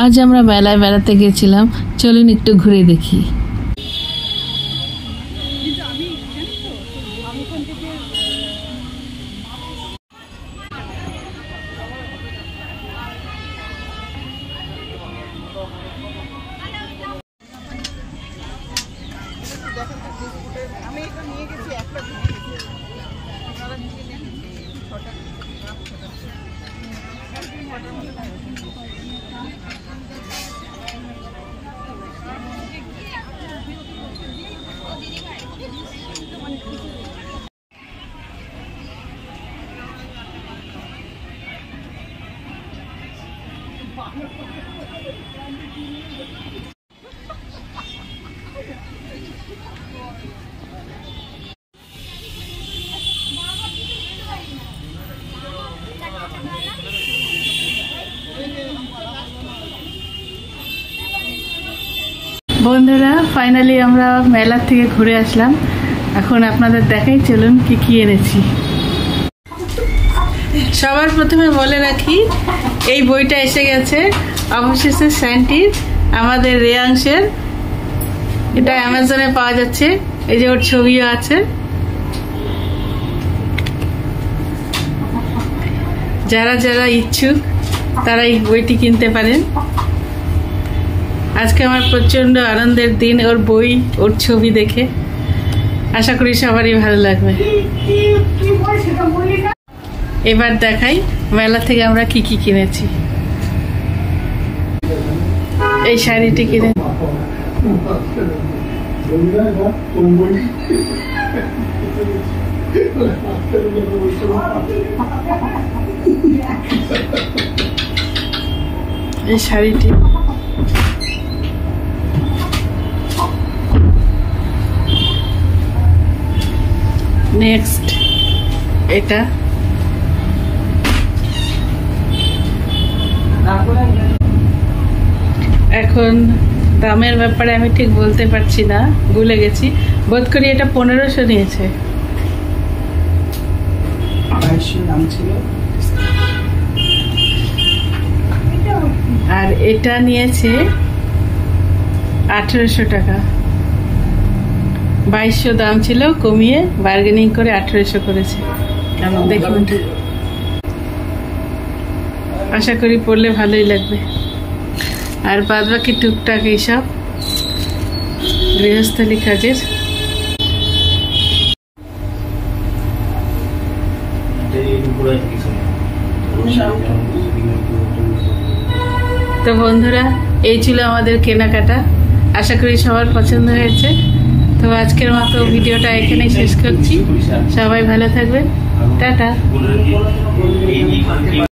আজ আমরা মেলায় বেড়াতে গেছিলাম, চলুন একটু ঘুরে দেখি। বন্ধুরা, ফাইনালি আমরা মেলা থেকে ঘুরে আসলাম। এখন আপনাদের দেখাই, চলুন কি কি এনেছি। সবার প্রথমে বলে রাখি, এই বইটা এসে গেছে অবশেষে স্যান্টির, আমাদের রেয়াংশের। এটা অ্যামাজনে পাওয়া যাচ্ছে, এই যে ওর ছবিও আছে। যারা যারা ইচ্ছুক তারা এই বইটি কিনতে পারেন। আজকে আমার প্রচন্ড আনন্দের দিন, ওর বই, ওর ছবি দেখে। আশা করি সবারই ভালো লাগবে। এবার দেখাই মেলা থেকে আমরা কি কি কিনেছি। এই শাড়িটি কিনে, এই শাড়িটি, নেক্সট এটা, এখন দামের ব্যাপারে আমি ঠিক বলতে পারছি না, ভুলে গেছি। বোধ করি এটা 1500 নিয়েছে। আর এটা নিয়েছে 1800 টাকা। 2200 দাম ছিল, কমিয়ে বার্গেনিং করে 1800 করেছে। দেখুন, আশা করি পড়লে ভালোই লাগবে। আর বাদ বাকি টুকটাক এইসব গৃহস্থলী কাজের। তো বন্ধুরা, এই ছিল আমাদের কেনাকাটা। আশা করি সবার পছন্দ হয়েছে। তো আজকের মতো ভিডিওটা এখানেই শেষ করছি। সবাই ভালো থাকবেন, টাটা।